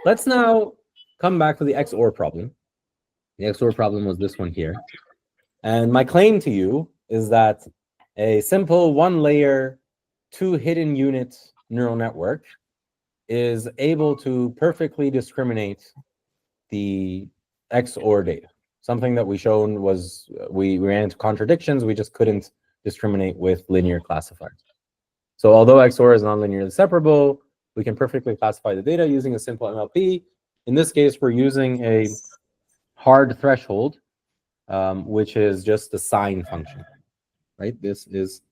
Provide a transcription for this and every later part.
Let's now come back to the XOR problem. The XOR problem was this one here. And my claim to you is that a simple one-layer, two-hidden unit neural network is able to perfectly discriminate the XOR data. Something that we shown was we ran into contradictions. We just couldn't discriminate with linear classifiers. So although XOR is non-linearly separable, we can perfectly classify the data using a simple MLP. In this case, we're using a hard threshold, which is just the sign function, right? This is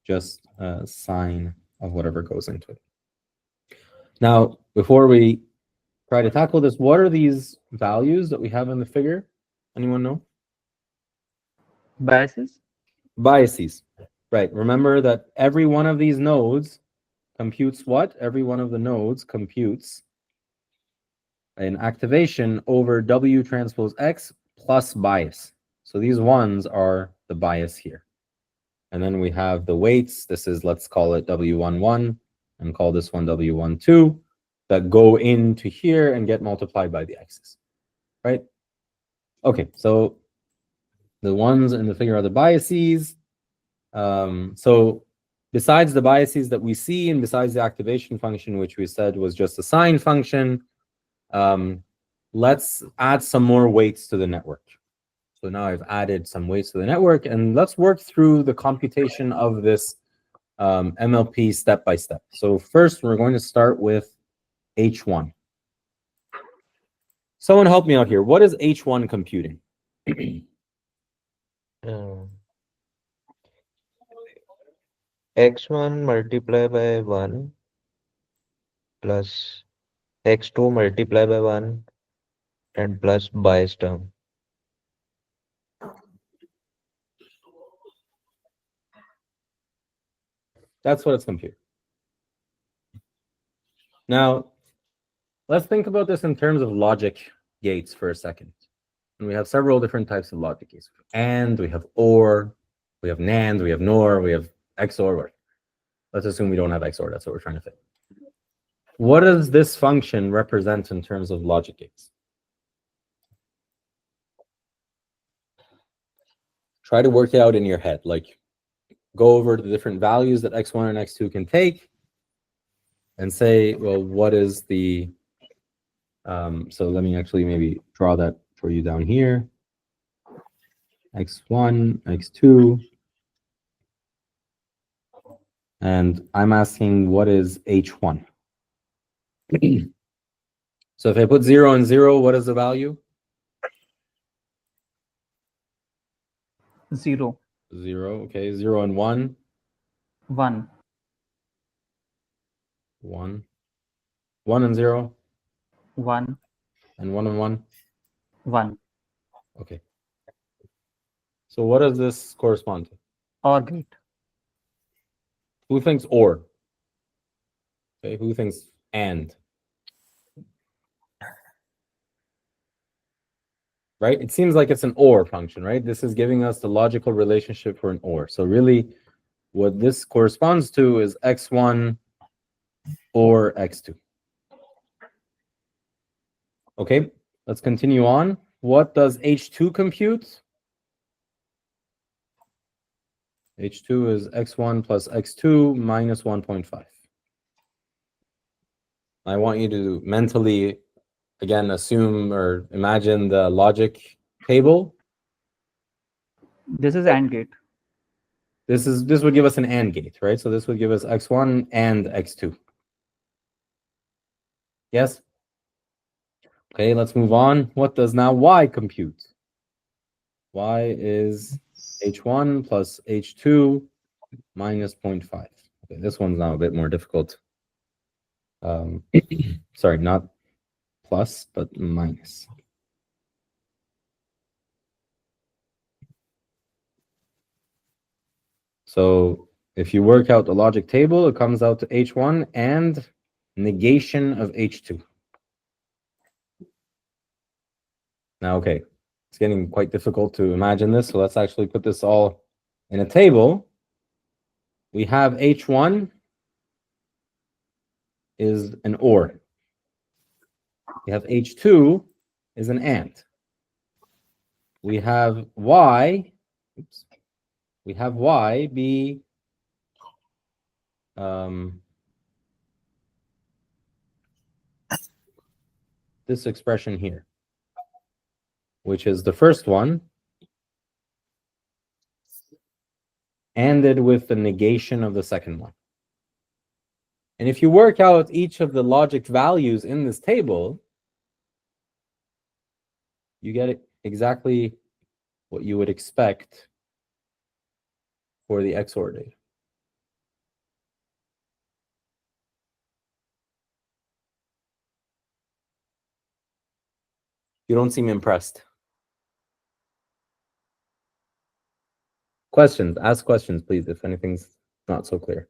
just a sign of whatever goes into it. Now, before we try to tackle this, what are these values that we have in the figure? Anyone know? Biases? Biases. Right. Remember that every one of these nodes computes what? Every one of the nodes computes an activation over W transpose X plus bias. So these ones are the bias here. And then we have the weights. This is, let's call it W11 and call this one W12, that go into here and get multiplied by the X's, right? Okay, so the ones in the figure are the biases. So besides the biases that we see and besides the activation function, which we said was just a sign function, let's add some more weights to the network. So now I've added some weights to the network, and let's work through the computation of this MLP step by step. So first, we're going to start with H1. Someone help me out here. What is H1 computing? X1 multiplied by 1 plus X2 multiplied by 1 and plus bias term. That's what it's computing. Now, let's think about this in terms of logic gates for a second. And we have several different types of logic gates. And we have OR, we have NAND, we have NOR, we have XOR. Let's assume we don't have XOR. That's what we're trying to fit. What does this function represent in terms of logic gates? Try to work it out in your head. Like, go over the different values that X1 and X2 can take and say, well, what is the... so let me actually maybe draw that for you down here. X1, X2. And I'm asking, what is H1? So if I put 0 and 0, what is the value? 0. 0, okay. 0 and 1? 1. 1. 1 and 0? 1. And 1 and 1? 1. Okay. So what does this correspond to? OR gate. Who thinks OR? Okay, who thinks AND? Right? It seems like it's an OR function, right? This is giving us the logical relationship for an OR. So really, what this corresponds to is X1 or X2. Okay, let's continue on. What does H2 compute? H2 is X1 plus X2 minus 1.5. I want you to mentally, again, assume or imagine the logic table. This is AND gate. This would give us an AND gate, right? So this would give us X1 and X2. Yes? Okay, let's move on. What does now Y compute? Y is H1 plus H2 minus 0.5. Okay, this one's now a bit more difficult. Sorry, not plus, but minus. So if you work out the logic table, it comes out to H1 and negation of H2. Now, okay, it's getting quite difficult to imagine this, so let's actually put this all in a table. We have H1 is an OR. We have h2 is an AND. We have y, oops, we have y be this expression here, which is the first one, ANDed with the negation of the second one. And if you work out each of the logic values in this table, you get exactly what you would expect for the XOR data. You don't seem impressed. Questions? Ask questions, please, if anything's not so clear.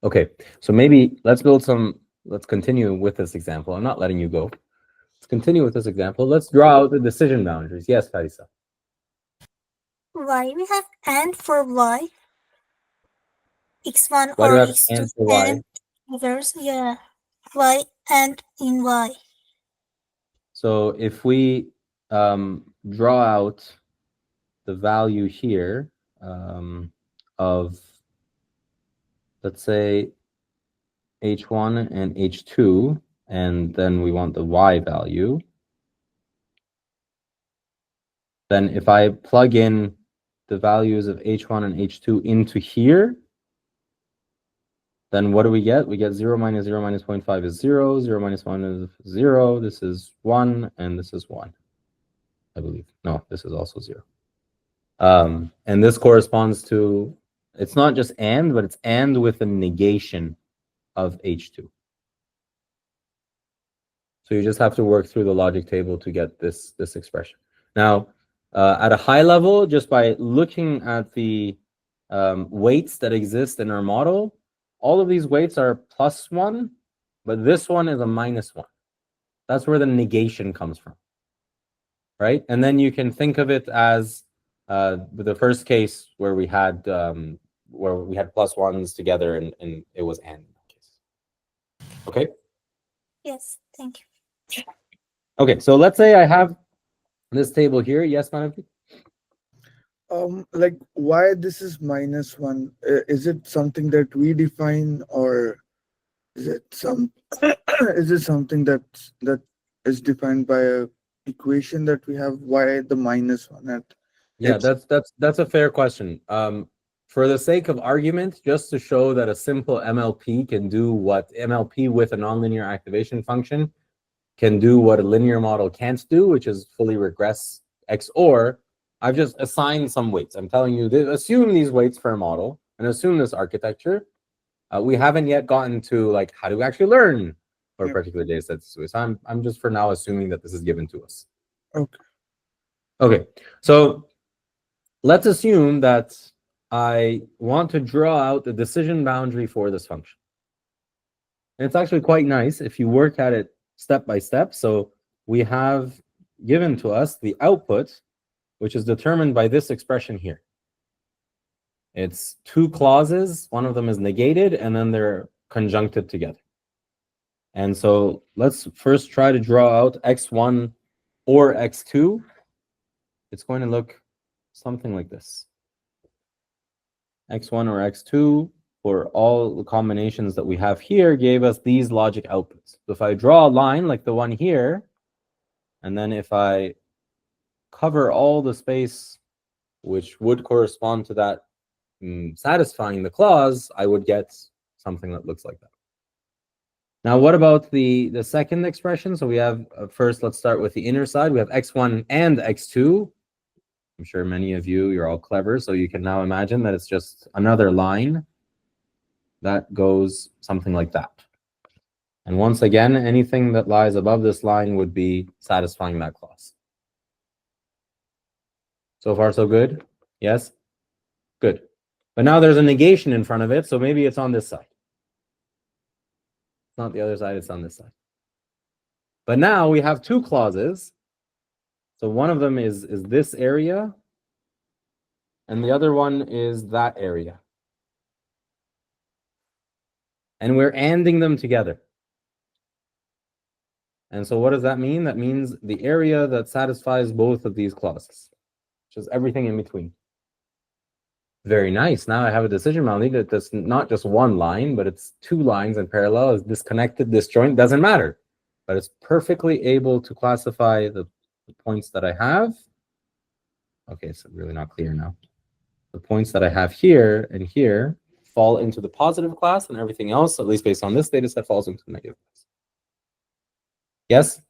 Okay, so maybe let's continue with this example. I'm not letting you go. Let's continue with this example. Let's draw out the decision boundaries. Yes, Farisa. Why we have AND for Y, X1 Why do or we have X2 AND for Y? and others, yeah, Y and in Y. So if we draw out the value here of, let's say, h1 and h2, and then we want the y value, then if I plug in the values of h1 and h2 into here, then what do we get? We get 0 minus 0 minus 0.5 is 0, 0 minus 1 is 0, this is 1, and this is 1, I believe. No, this is also 0. And this corresponds to, it's not just AND, but it's AND with a negation of h2. So you just have to work through the logic table to get this expression. Now, at a high level, just by looking at the weights that exist in our model, all of these weights are +1, but this one is a -1. That's where the negation comes from, right? And then you can think of it as the first case where we had +1s together and it was AND in that case. Okay? Yes, thank you. Okay, so let's say I have this table here. Yes, Manav? Like why this is -1? Is it something that we define, or is it something that is defined by a equation that we have? Why the -1 at Yeah, X? that's a fair question. For the sake of argument, just to show that a simple MLP can do what MLP with a nonlinear activation function can do what a linear model can't do, which is fully regress XOR, I've just assigned some weights. I'm telling you, assume these weights for a model and assume this architecture. We haven't yet gotten to like how do we actually learn for a particular data set. So I'm just for now assuming that this is given to us. Okay, so let's assume that I want to draw out the decision boundary for this function. And it's actually quite nice if you work at it step by step. So we have given to us the output, which is determined by this expression here. It's two clauses. One of them is negated, and then they're conjuncted together. And so let's first try to draw out x1 or x2. It's going to look something like this. x1 or x2 for all the combinations that we have here gave us these logic outputs. So if I draw a line like the one here, and then if I cover all the space which would correspond to that satisfying the clause, I would get something that looks like that. Now, what about the second expression? So we have, first, let's start with the inner side. We have x1 and x2. I'm sure many of you, you're all clever, so you can now imagine that it's just another line that goes something like that. And once again, anything that lies above this line would be satisfying that clause. So far, so good? Yes? Good. But now there's a negation in front of it, so maybe it's on this side. It's not the other side, it's on this side. But now we have two clauses. So one of them is this area, and the other one is that area. And we're ANDing them together. And so what does that mean? That means the area that satisfies both of these clauses, which is everything in between. Very nice. Now I have a decision boundary that's not just one line, but it's two lines in parallel. It's disconnected, disjoint, doesn't matter. But it's perfectly able to classify the points that I have. Okay, it's really not clear now. The points that I have here and here fall into the positive class, and everything else, at least based on this data set, falls into the negative class. Yes?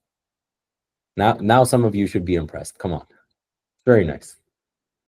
Now some of you should be impressed. Come on. Very nice.